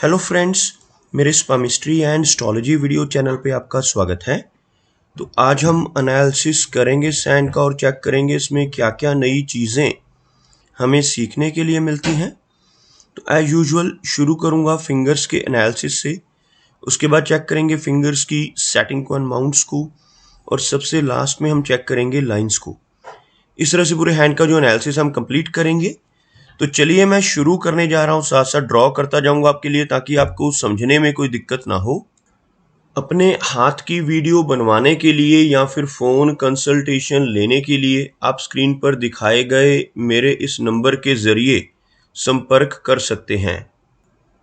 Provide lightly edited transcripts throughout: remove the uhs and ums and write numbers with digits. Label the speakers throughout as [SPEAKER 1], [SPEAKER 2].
[SPEAKER 1] Hello friends, मेरे स्पामिस्ट्री and astrology video channel पे आपका स्वागत है। तो आज हम एनालिसिस करेंगे सैंड का और चेक करेंगे इसमें क्या क्या नई चीज़ें हमें सीखने के लिए मिलती हैं। तो एज यूजुअल शुरू करूँगा फिंगर्स के एनालिसिस से, उसके बाद चेक करेंगे फिंगर्स की सेटिंग को एंड माउंट्स को, और सबसे लास्ट में हम चेक करेंगे लाइंस को। इस तरह से पूरे हैंड का जो एनालिसिस हम कंप्लीट करेंगे। तो चलिए मैं शुरू करने जा रहा हूँ, साथ साथ ड्रॉ करता जाऊंगा आपके लिए ताकि आपको समझने में कोई दिक्कत ना हो। अपने हाथ की वीडियो बनवाने के लिए या फिर फ़ोन कंसल्टेशन लेने के लिए आप स्क्रीन पर दिखाए गए मेरे इस नंबर के ज़रिए संपर्क कर सकते हैं।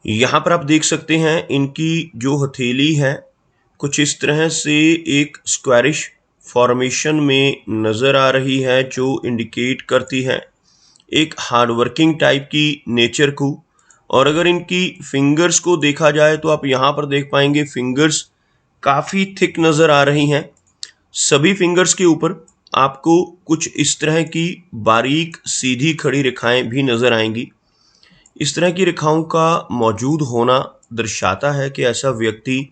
[SPEAKER 1] यहाँ पर आप देख सकते हैं इनकी जो हथेली है कुछ इस तरह से एक स्क्वायरिश फॉर्मेशन में नज़र आ रही है, जो इंडिकेट करती है एक हार्डवर्किंग टाइप की नेचर को। और अगर इनकी फिंगर्स को देखा जाए तो आप यहाँ पर देख पाएंगे फिंगर्स काफ़ी थिक नज़र आ रही हैं। सभी फिंगर्स के ऊपर आपको कुछ इस तरह की बारीक सीधी खड़ी रेखाएं भी नज़र आएंगी। इस तरह की रेखाओं का मौजूद होना दर्शाता है कि ऐसा व्यक्ति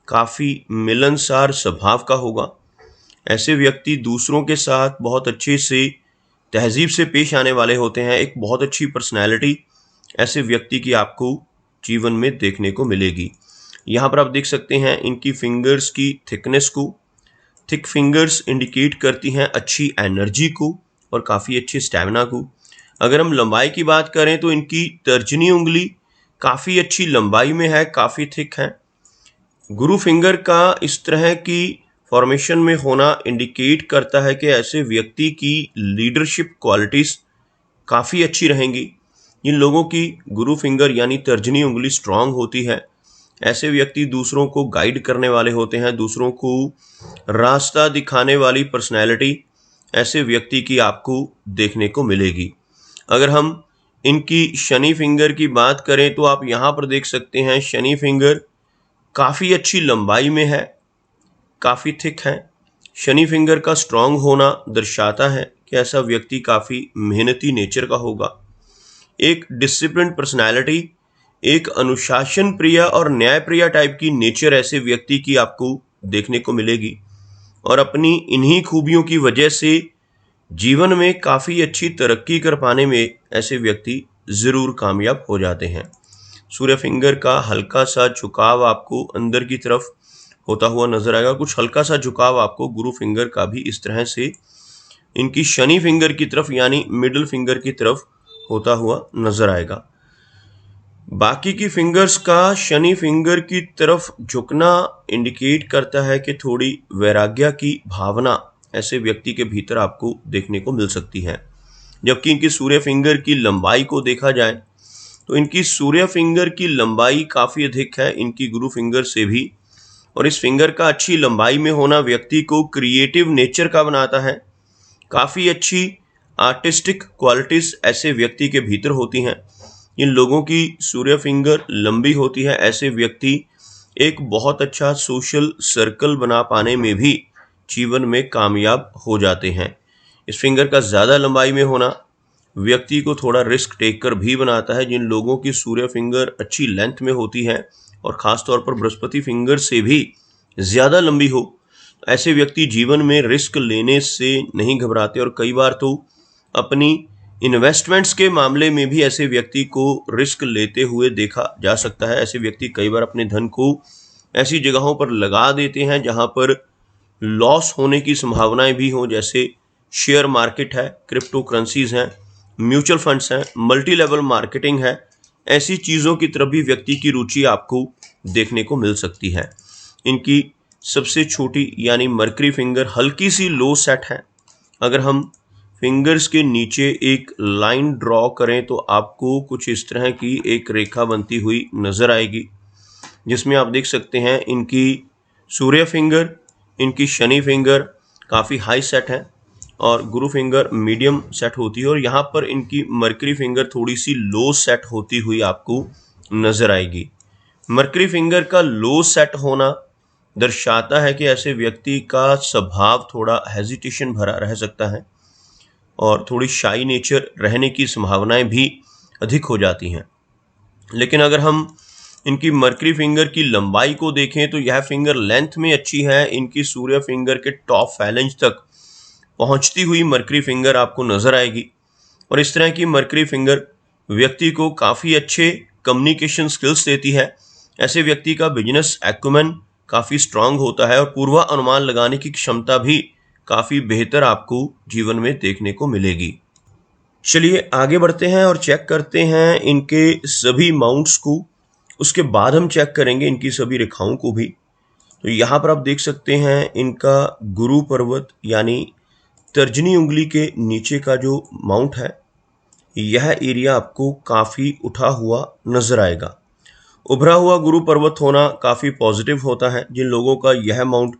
[SPEAKER 1] काफ़ी मिलनसार स्वभाव का होगा। ऐसे व्यक्ति दूसरों के साथ बहुत अच्छे से तहजीब से पेश आने वाले होते हैं। एक बहुत अच्छी पर्सनैलिटी ऐसे व्यक्ति की आपको जीवन में देखने को मिलेगी। यहाँ पर आप देख सकते हैं इनकी फिंगर्स की थिकनेस को। थिक फिंगर्स इंडिकेट करती हैं अच्छी एनर्जी को और काफ़ी अच्छे स्टैमिना को। अगर हम लंबाई की बात करें तो इनकी तर्जनी उंगली काफ़ी अच्छी लंबाई में है, काफ़ी थिक है। गुरु फिंगर का इस तरह की फॉर्मेशन में होना इंडिकेट करता है कि ऐसे व्यक्ति की लीडरशिप क्वालिटीज़ काफ़ी अच्छी रहेंगी। इन लोगों की गुरु फिंगर यानी तर्जनी उंगली स्ट्रांग होती है। ऐसे व्यक्ति दूसरों को गाइड करने वाले होते हैं, दूसरों को रास्ता दिखाने वाली पर्सनैलिटी ऐसे व्यक्ति की आपको देखने को मिलेगी। अगर हम इनकी शनि फिंगर की बात करें तो आप यहाँ पर देख सकते हैं शनि फिंगर काफ़ी अच्छी लंबाई में है, काफ़ी थिक है। शनि फिंगर का स्ट्रांग होना दर्शाता है कि ऐसा व्यक्ति काफ़ी मेहनती नेचर का होगा। एक डिसिप्लिन पर्सनैलिटी, एक अनुशासन प्रिय और न्याय प्रिय टाइप की नेचर ऐसे व्यक्ति की आपको देखने को मिलेगी। और अपनी इन्हीं खूबियों की वजह से जीवन में काफ़ी अच्छी तरक्की कर पाने में ऐसे व्यक्ति ज़रूर कामयाब हो जाते हैं। सूर्य फिंगर का हल्का सा झुकाव आपको अंदर की तरफ होता हुआ नजर आएगा। कुछ हल्का सा झुकाव आपको गुरु फिंगर का भी इस तरह से इनकी शनि फिंगर की तरफ यानी मिडिल फिंगर की तरफ होता हुआ नजर आएगा। बाकी की फिंगर्स का शनि फिंगर की तरफ झुकना इंडिकेट करता है कि थोड़ी वैराग्य की भावना ऐसे व्यक्ति के भीतर आपको देखने को मिल सकती है। जबकि इनकी सूर्य फिंगर की लंबाई को देखा जाए तो इनकी सूर्य फिंगर की लंबाई काफ़ी अधिक है इनकी गुरु फिंगर से भी। और इस फिंगर का अच्छी लंबाई में होना व्यक्ति को क्रिएटिव नेचर का बनाता है। काफ़ी अच्छी आर्टिस्टिक क्वालिटीज़ ऐसे व्यक्ति के भीतर होती हैं। इन लोगों की सूर्य फिंगर लंबी होती है, ऐसे व्यक्ति एक बहुत अच्छा सोशल सर्कल बना पाने में भी जीवन में कामयाब हो जाते हैं। इस फिंगर का ज़्यादा लंबाई में होना व्यक्ति को थोड़ा रिस्क टेकर भी बनाता है। जिन लोगों की सूर्य फिंगर अच्छी लेंथ में होती है और ख़ास तौर पर बृहस्पति फिंगर से भी ज़्यादा लंबी हो, ऐसे व्यक्ति जीवन में रिस्क लेने से नहीं घबराते। और कई बार तो अपनी इन्वेस्टमेंट्स के मामले में भी ऐसे व्यक्ति को रिस्क लेते हुए देखा जा सकता है। ऐसे व्यक्ति कई बार अपने धन को ऐसी जगहों पर लगा देते हैं जहां पर लॉस होने की संभावनाएं भी हों, जैसे शेयर मार्केट है, क्रिप्टो करेंसीज हैं, म्यूचुअल फंड्स हैं, मल्टी लेवल मार्केटिंग है। ऐसी चीज़ों की तरफ भी व्यक्ति की रुचि आपको देखने को मिल सकती है। इनकी सबसे छोटी यानी मरकरी फिंगर हल्की सी लो सेट है। अगर हम फिंगर्स के नीचे एक लाइन ड्रॉ करें तो आपको कुछ इस तरह की एक रेखा बनती हुई नज़र आएगी, जिसमें आप देख सकते हैं इनकी सूर्य फिंगर, इनकी शनि फिंगर काफ़ी हाई सेट है और गुरु फिंगर मीडियम सेट होती है। और यहाँ पर इनकी मरकरी फिंगर थोड़ी सी लो सेट होती हुई आपको नज़र आएगी। मरकरी फिंगर का लो सेट होना दर्शाता है कि ऐसे व्यक्ति का स्वभाव थोड़ा हेजिटेशन भरा रह सकता है और थोड़ी शाई नेचर रहने की संभावनाएं भी अधिक हो जाती हैं। लेकिन अगर हम इनकी मरकरी फिंगर की लंबाई को देखें तो यह फिंगर लेंथ में अच्छी है। इनकी सूर्य फिंगर के टॉप फैलेंज तक पहुंचती हुई मरकरी फिंगर आपको नजर आएगी। और इस तरह की मरकरी फिंगर व्यक्ति को काफ़ी अच्छे कम्युनिकेशन स्किल्स देती है। ऐसे व्यक्ति का बिजनेस एक्यूमेन काफ़ी स्ट्रांग होता है और पूर्वानुमान लगाने की क्षमता भी काफ़ी बेहतर आपको जीवन में देखने को मिलेगी। चलिए आगे बढ़ते हैं और चेक करते हैं इनके सभी माउंट्स को। उसके बाद हम चेक करेंगे इनकी सभी रेखाओं को भी। तो यहाँ पर आप देख सकते हैं इनका गुरु पर्वत यानी तर्जनी उंगली के नीचे का जो माउंट है, यह एरिया आपको काफ़ी उठा हुआ नजर आएगा। उभरा हुआ गुरु पर्वत होना काफ़ी पॉजिटिव होता है। जिन लोगों का यह माउंट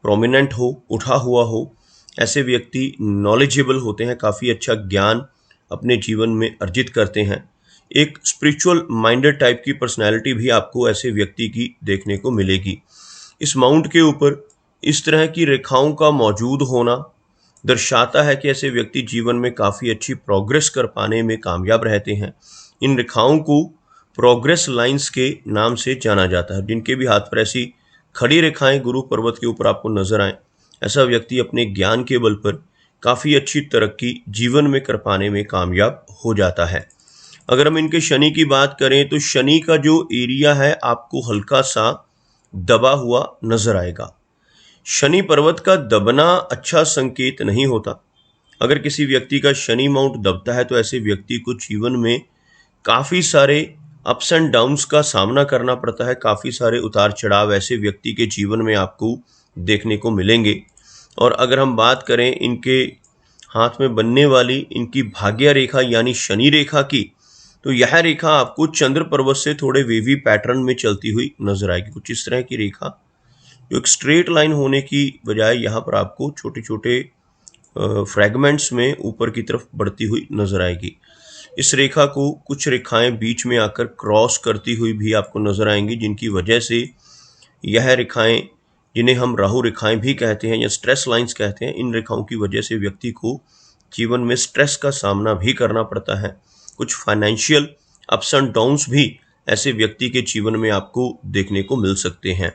[SPEAKER 1] प्रोमिनेंट हो, उठा हुआ हो, ऐसे व्यक्ति नॉलेजेबल होते हैं, काफ़ी अच्छा ज्ञान अपने जीवन में अर्जित करते हैं। एक स्पिरिचुअल माइंडेड टाइप की पर्सनैलिटी भी आपको ऐसे व्यक्ति की देखने को मिलेगी। इस माउंट के ऊपर इस तरह की रेखाओं का मौजूद होना दर्शाता है कि ऐसे व्यक्ति जीवन में काफ़ी अच्छी प्रोग्रेस कर पाने में कामयाब रहते हैं। इन रेखाओं को प्रोग्रेस लाइंस के नाम से जाना जाता है। जिनके भी हाथ पर ऐसी खड़ी रेखाएं गुरु पर्वत के ऊपर आपको नजर आए, ऐसा व्यक्ति अपने ज्ञान के बल पर काफ़ी अच्छी तरक्की जीवन में कर पाने में कामयाब हो जाता है। अगर हम इनके शनि की बात करें तो शनि का जो एरिया है आपको हल्का सा दबा हुआ नजर आएगा। शनि पर्वत का दबना अच्छा संकेत नहीं होता। अगर किसी व्यक्ति का शनि माउंट दबता है तो ऐसे व्यक्ति को जीवन में काफ़ी सारे अप्स एंड डाउन्स का सामना करना पड़ता है। काफ़ी सारे उतार चढ़ाव ऐसे व्यक्ति के जीवन में आपको देखने को मिलेंगे। और अगर हम बात करें इनके हाथ में बनने वाली इनकी भाग्य रेखा यानी शनि रेखा की, तो यह रेखा आपको चंद्र पर्वत से थोड़े वेवी पैटर्न में चलती हुई नजर आएगी। कुछ इस तरह की रेखा जो एक स्ट्रेट लाइन होने की बजाय यहाँ पर आपको छोटे छोटे फ्रैगमेंट्स में ऊपर की तरफ बढ़ती हुई नजर आएगी। इस रेखा को कुछ रेखाएं बीच में आकर क्रॉस करती हुई भी आपको नजर आएंगी, जिनकी वजह से यह रेखाएं, जिन्हें हम राहु रेखाएं भी कहते हैं या स्ट्रेस लाइंस कहते हैं, इन रेखाओं की वजह से व्यक्ति को जीवन में स्ट्रेस का सामना भी करना पड़ता है। कुछ फाइनेंशियल अप्स एंड डाउन्स भी ऐसे व्यक्ति के जीवन में आपको देखने को मिल सकते हैं।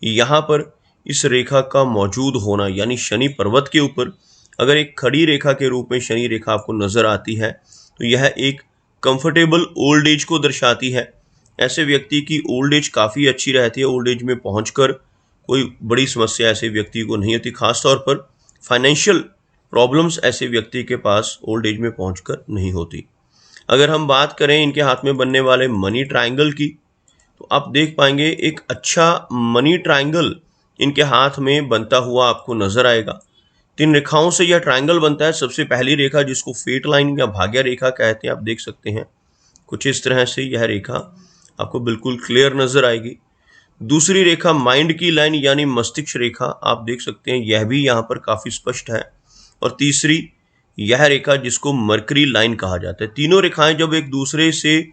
[SPEAKER 1] यहाँ पर इस रेखा का मौजूद होना यानी शनि पर्वत के ऊपर अगर एक खड़ी रेखा के रूप में शनि रेखा आपको नजर आती है तो यह एक कंफर्टेबल ओल्ड एज को दर्शाती है। ऐसे व्यक्ति की ओल्ड एज काफ़ी अच्छी रहती है। ओल्ड एज में पहुंचकर कोई बड़ी समस्या ऐसे व्यक्ति को नहीं होती। खासतौर पर फाइनेंशियल प्रॉब्लम्स ऐसे व्यक्ति के पास ओल्ड एज में पहुंचकर नहीं होती। अगर हम बात करें इनके हाथ में बनने वाले मनी ट्रायंगल की, तो आप देख पाएंगे एक अच्छा मनी ट्रायंगल इनके हाथ में बनता हुआ आपको नजर आएगा। 3 रेखाओं से यह ट्रायंगल बनता है। सबसे पहली रेखा जिसको फेट लाइन या भाग्य रेखा कहते हैं, आप देख सकते हैं कुछ इस तरह से यह रेखा आपको बिल्कुल क्लियर नजर आएगी। दूसरी रेखा माइंड की लाइन यानी मस्तिष्क रेखा, आप देख सकते हैं यह भी यहाँ पर काफ़ी स्पष्ट है। और तीसरी यह रेखा जिसको मरकरी लाइन कहा जाता है। तीनों रेखाएं जब एक दूसरे से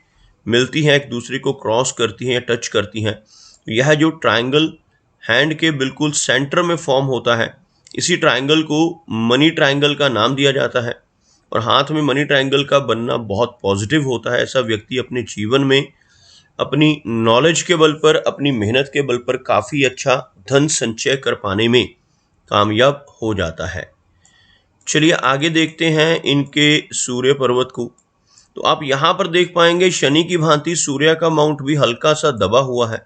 [SPEAKER 1] मिलती हैं, एक दूसरे को क्रॉस करती हैं या टच करती हैं, तो यह जो ट्रायंगल हैंड के बिल्कुल सेंटर में फॉर्म होता है, इसी ट्रायंगल को मनी ट्रायंगल का नाम दिया जाता है। और हाथ में मनी ट्रायंगल का बनना बहुत पॉजिटिव होता है। ऐसा व्यक्ति अपने जीवन में अपनी नॉलेज के बल पर, अपनी मेहनत के बल पर काफ़ी अच्छा धन संचय कर पाने में कामयाब हो जाता है। चलिए आगे देखते हैं इनके सूर्य पर्वत को। तो आप यहाँ पर देख पाएंगे शनि की भांति सूर्य का माउंट भी हल्का सा दबा हुआ है।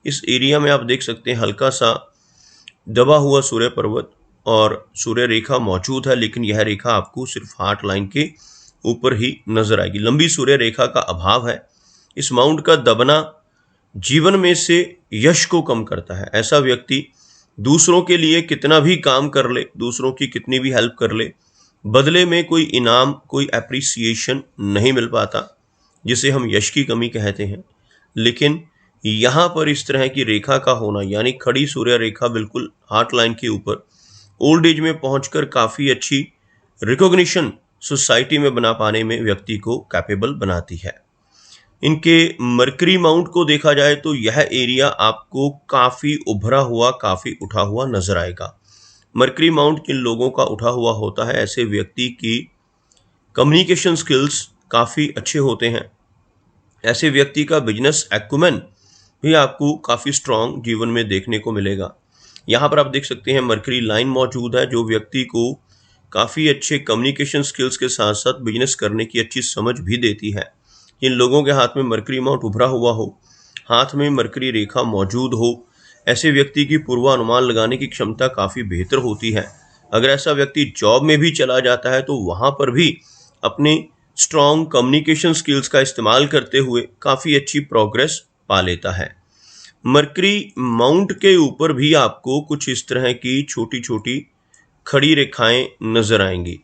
[SPEAKER 1] इस एरिया में आप देख सकते हैं हल्का सा दबा हुआ सूर्य पर्वत और सूर्य रेखा मौजूद है, लेकिन यह रेखा आपको सिर्फ हार्ट लाइन के ऊपर ही नजर आएगी। लंबी सूर्य रेखा का अभाव है। इस माउंट का दबना जीवन में से यश को कम करता है। ऐसा व्यक्ति दूसरों के लिए कितना भी काम कर ले, दूसरों की कितनी भी हेल्प कर ले, बदले में कोई इनाम, कोई एप्रिसिएशन नहीं मिल पाता, जिसे हम यश की कमी कहते हैं। लेकिन यहाँ पर इस तरह की रेखा का होना यानी खड़ी सूर्य रेखा बिल्कुल हार्ट लाइन के ऊपर ओल्ड एज में पहुंचकर काफ़ी अच्छी रिकॉग्निशन सोसाइटी में बना पाने में व्यक्ति को कैपेबल बनाती है। इनके मरकरी माउंट को देखा जाए तो यह एरिया आपको काफ़ी उभरा हुआ, काफ़ी उठा हुआ नजर आएगा। मरकरी माउंट जिन लोगों का उठा हुआ होता है, ऐसे व्यक्ति की कम्युनिकेशन स्किल्स काफ़ी अच्छे होते हैं। ऐसे व्यक्ति का बिजनेस एक्यूमेन भी आपको काफ़ी स्ट्रांग जीवन में देखने को मिलेगा। यहाँ पर आप देख सकते हैं मरकरी लाइन मौजूद है, जो व्यक्ति को काफ़ी अच्छे कम्युनिकेशन स्किल्स के साथ साथ बिजनेस करने की अच्छी समझ भी देती है। जिन लोगों के हाथ में मरकरी माउंट उभरा हुआ हो, हाथ में मरकरी रेखा मौजूद हो, ऐसे व्यक्ति की पूर्वानुमान लगाने की क्षमता काफ़ी बेहतर होती है। अगर ऐसा व्यक्ति जॉब में भी चला जाता है तो वहाँ पर भी अपने स्ट्रॉन्ग कम्युनिकेशन स्किल्स का इस्तेमाल करते हुए काफ़ी अच्छी प्रोग्रेस पा लेता है। मरकरी माउंट के ऊपर भी आपको कुछ इस तरह की छोटी छोटी खड़ी रेखाएं नजर आएंगी।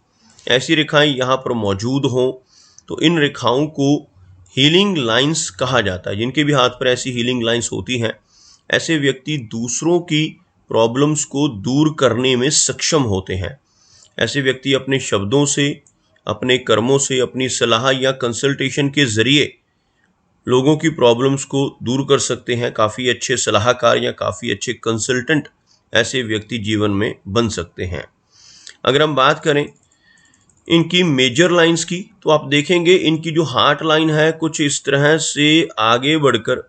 [SPEAKER 1] ऐसी रेखाएं यहाँ पर मौजूद हों तो इन रेखाओं को हीलिंग लाइंस कहा जाता है। जिनके भी हाथ पर ऐसी हीलिंग लाइंस होती हैं, ऐसे व्यक्ति दूसरों की प्रॉब्लम्स को दूर करने में सक्षम होते हैं। ऐसे व्यक्ति अपने शब्दों से, अपने कर्मों से, अपनी सलाह या कंसल्टेशन के जरिए लोगों की प्रॉब्लम्स को दूर कर सकते हैं। काफ़ी अच्छे सलाहकार या काफ़ी अच्छे कंसल्टेंट ऐसे व्यक्ति जीवन में बन सकते हैं। अगर हम बात करें इनकी मेजर लाइंस की, तो आप देखेंगे इनकी जो हार्ट लाइन है कुछ इस तरह से आगे बढ़कर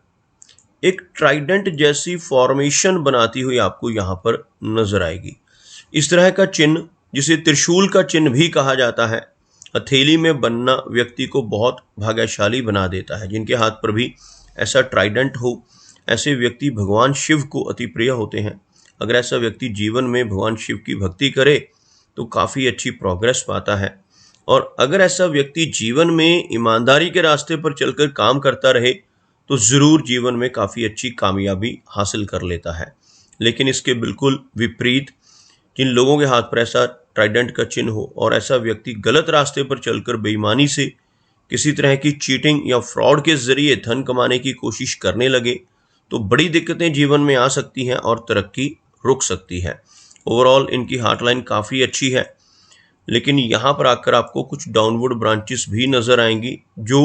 [SPEAKER 1] एक ट्राइडेंट जैसी फॉर्मेशन बनाती हुई आपको यहाँ पर नजर आएगी। इस तरह का चिन्ह, जिसे त्रिशूल का चिन्ह भी कहा जाता है, हथेली में बनना व्यक्ति को बहुत भाग्यशाली बना देता है। जिनके हाथ पर भी ऐसा ट्राइडेंट हो, ऐसे व्यक्ति भगवान शिव को अति प्रिय होते हैं। अगर ऐसा व्यक्ति जीवन में भगवान शिव की भक्ति करे तो काफ़ी अच्छी प्रोग्रेस पाता है। और अगर ऐसा व्यक्ति जीवन में ईमानदारी के रास्ते पर चलकर काम करता रहे तो ज़रूर जीवन में काफ़ी अच्छी कामयाबी हासिल कर लेता है। लेकिन इसके बिल्कुल विपरीत, जिन लोगों के हाथ पर ऐसा ट्राइडेंट का चिन्ह हो और ऐसा व्यक्ति गलत रास्ते पर चलकर बेईमानी से किसी तरह की चीटिंग या फ्रॉड के जरिए धन कमाने की कोशिश करने लगे तो बड़ी दिक्कतें जीवन में आ सकती हैं और तरक्की रुक सकती है। ओवरऑल इनकी हार्ट लाइन काफ़ी अच्छी है, लेकिन यहाँ पर आकर आपको कुछ डाउनवर्ड ब्रांचेस भी नज़र आएंगी जो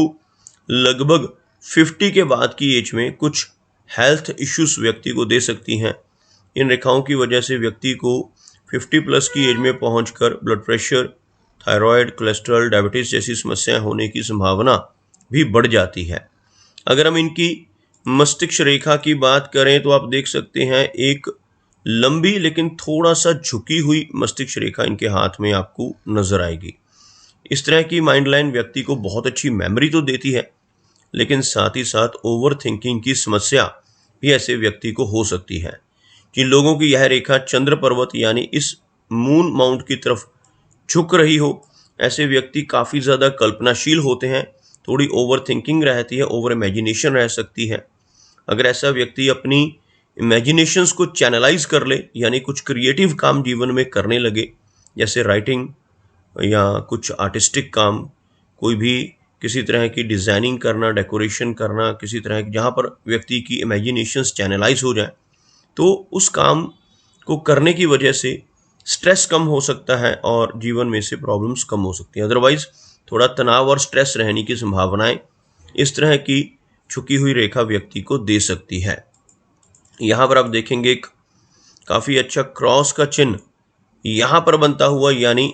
[SPEAKER 1] लगभग 50 के बाद की एज में कुछ हेल्थ इश्यूज व्यक्ति को दे सकती हैं। इन रेखाओं की वजह से व्यक्ति को 50 प्लस की एज में पहुंचकर blood pressure, thyroid, cholesterol, diabetes जैसी समस्याएं होने की संभावना भी बढ़ जाती है। अगर हम इनकी मस्तिष्क रेखा की बात करें तो आप देख सकते हैं एक लंबी लेकिन थोड़ा सा झुकी हुई मस्तिष्क रेखा इनके हाथ में आपको नजर आएगी। इस तरह की माइंड लाइन व्यक्ति को बहुत अच्छी मेमोरी तो देती है, लेकिन साथ ही साथ ओवर थिंकिंग की समस्या भी ऐसे व्यक्ति को हो सकती है। जिन लोगों की यह रेखा चंद्र पर्वत यानी इस मून माउंट की तरफ झुक रही हो, ऐसे व्यक्ति काफ़ी ज़्यादा कल्पनाशील होते हैं। थोड़ी ओवर थिंकिंग रहती है, ओवर इमेजिनेशन रह सकती है। अगर ऐसा व्यक्ति अपनी इमेजिनेशंस को चैनलाइज कर ले, यानी कुछ क्रिएटिव काम जीवन में करने लगे, जैसे राइटिंग या कुछ आर्टिस्टिक काम, कोई भी किसी तरह की डिज़ाइनिंग करना, डेकोरेशन करना, किसी तरह की जहाँ पर व्यक्ति की इमेजिनेशंस चैनलाइज हो जाए, तो उस काम को करने की वजह से स्ट्रेस कम हो सकता है और जीवन में से प्रॉब्लम्स कम हो सकती हैं। अदरवाइज थोड़ा तनाव और स्ट्रेस रहने की संभावनाएं इस तरह की झुकी हुई रेखा व्यक्ति को दे सकती है। यहाँ पर आप देखेंगे एक काफ़ी अच्छा क्रॉस का चिन्ह यहाँ पर बनता हुआ, यानी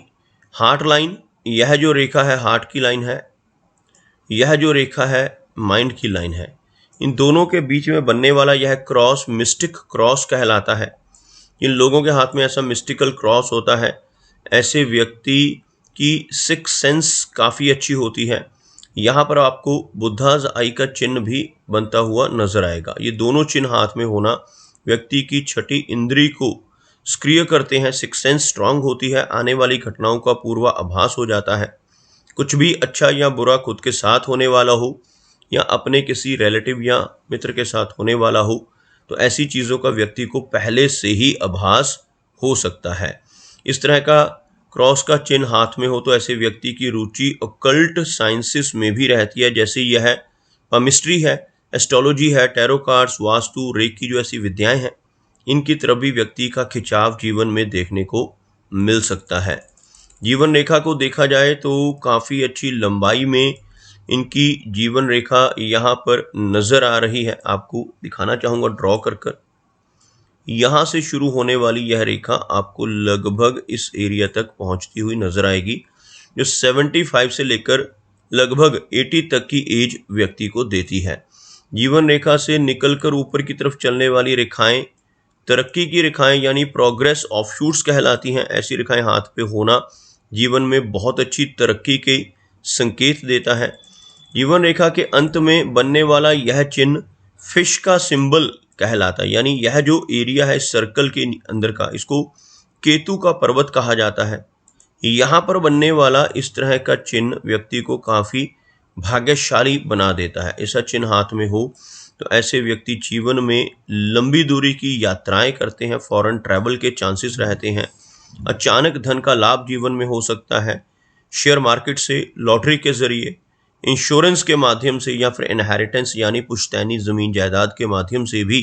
[SPEAKER 1] हार्ट लाइन, यह जो रेखा है हार्ट की लाइन है, यह जो रेखा है माइंड की लाइन है। इन दोनों के बीच में बनने वाला यह क्रॉस मिस्टिक क्रॉस कहलाता है। जिन लोगों के हाथ में ऐसा मिस्टिकल क्रॉस होता है, ऐसे व्यक्ति की सिक्स सेंस काफ़ी अच्छी होती है। यहाँ पर आपको बुद्धाज आई का चिन्ह भी बनता हुआ नजर आएगा। ये दोनों चिन्ह हाथ में होना व्यक्ति की छठी इंद्री को सक्रिय करते हैं। सिक्स सेंस स्ट्रांग होती है, आने वाली घटनाओं का पूर्वाभास हो जाता है। कुछ भी अच्छा या बुरा खुद के साथ होने वाला हो या अपने किसी रिलेटिव या मित्र के साथ होने वाला हो, तो ऐसी चीज़ों का व्यक्ति को पहले से ही आभास हो सकता है। इस तरह का क्रॉस का चिन्ह हाथ में हो तो ऐसे व्यक्ति की रुचि ऑकल्ट साइंसेस में भी रहती है, जैसे यह पामिस्ट्री है, एस्ट्रोलॉजी है, टैरो कार्ड्स, वास्तु, रेकी जो ऐसी विद्याएं हैं, इनकी तरफ भी व्यक्ति का खिंचाव जीवन में देखने को मिल सकता है। जीवन रेखा को देखा जाए तो काफ़ी अच्छी लंबाई में इनकी जीवन रेखा यहाँ पर नज़र आ रही है। आपको दिखाना चाहूँगा ड्रॉ कर यहाँ से शुरू होने वाली यह रेखा आपको लगभग इस एरिया तक पहुँचती हुई नज़र आएगी, जो 75 से लेकर लगभग 80 तक की एज व्यक्ति को देती है। जीवन रेखा से निकलकर ऊपर की तरफ चलने वाली रेखाएं तरक्की की रेखाएं यानी प्रोग्रेस ऑफशूट्स कहलाती हैं। ऐसी रेखाएं हाथ पे होना जीवन में बहुत अच्छी तरक्की के संकेत देता है। जीवन रेखा के अंत में बनने वाला यह चिन्ह फिश का सिंबल कहलाता है, यानी यह जो एरिया है सर्कल के अंदर का, इसको केतु का पर्वत कहा जाता है। यहाँ पर बनने वाला इस तरह का चिन्ह व्यक्ति को काफी भाग्यशाली बना देता है। ऐसा चिन्ह हाथ में हो तो ऐसे व्यक्ति जीवन में लंबी दूरी की यात्राएं करते हैं, फॉरेन ट्रैवल के चांसेस रहते हैं, अचानक धन का लाभ जीवन में हो सकता है, शेयर मार्केट से, लॉटरी के जरिए, इंश्योरेंस के माध्यम से या फिर इनहेरिटेंस यानी पुश्तैनी जमीन जायदाद के माध्यम से भी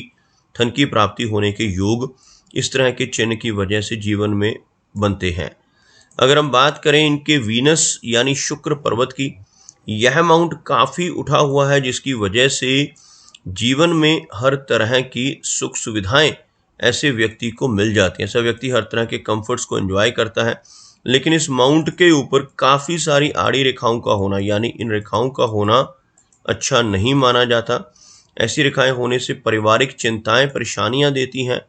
[SPEAKER 1] धन की प्राप्ति होने के योग इस तरह के चिन्ह की वजह से जीवन में बनते हैं। अगर हम बात करें इनके वीनस यानी शुक्र पर्वत की, यह माउंट काफी उठा हुआ है जिसकी वजह से जीवन में हर तरह की सुख सुविधाएं ऐसे व्यक्ति को मिल जाती हैं। ऐसा व्यक्ति हर तरह के कंफर्ट्स को एंजॉय करता है, लेकिन इस माउंट के ऊपर काफी सारी आड़ी रेखाओं का होना यानी इन रेखाओं का होना अच्छा नहीं माना जाता। ऐसी रेखाएं होने से पारिवारिक चिंताएं परेशानियां देती हैं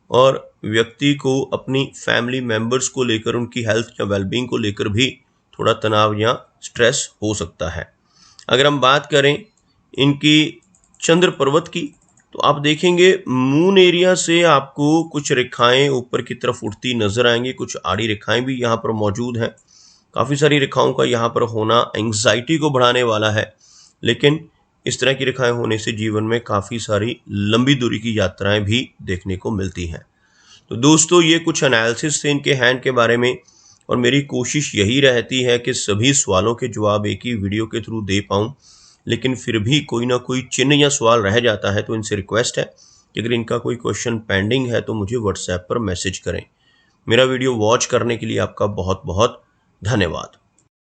[SPEAKER 1] और व्यक्ति को अपनी फैमिली मेंबर्स को लेकर, उनकी हेल्थ या वेलबींग को लेकर भी थोड़ा तनाव या स्ट्रेस हो सकता है। अगर हम बात करें इनकी चंद्र पर्वत की, तो आप देखेंगे मून एरिया से आपको कुछ रेखाएं ऊपर की तरफ उठती नजर आएंगी, कुछ आड़ी रेखाएं भी यहाँ पर मौजूद हैं। काफ़ी सारी रेखाओं का यहाँ पर होना एंग्जाइटी को बढ़ाने वाला है, लेकिन इस तरह की रेखाएं होने से जीवन में काफ़ी सारी लंबी दूरी की यात्राएं भी देखने को मिलती हैं। तो दोस्तों, ये कुछ एनालिसिस थे इनके हैंड के बारे में, और मेरी कोशिश यही रहती है कि सभी सवालों के जवाब एक ही वीडियो के थ्रू दे पाऊँ, लेकिन फिर भी कोई ना कोई चिन्ह या सवाल रह जाता है। तो इनसे रिक्वेस्ट है कि अगर इनका कोई क्वेश्चन पेंडिंग है तो मुझे व्हाट्सएप पर मैसेज करें। मेरा वीडियो वॉच करने के लिए आपका बहुत बहुत धन्यवाद।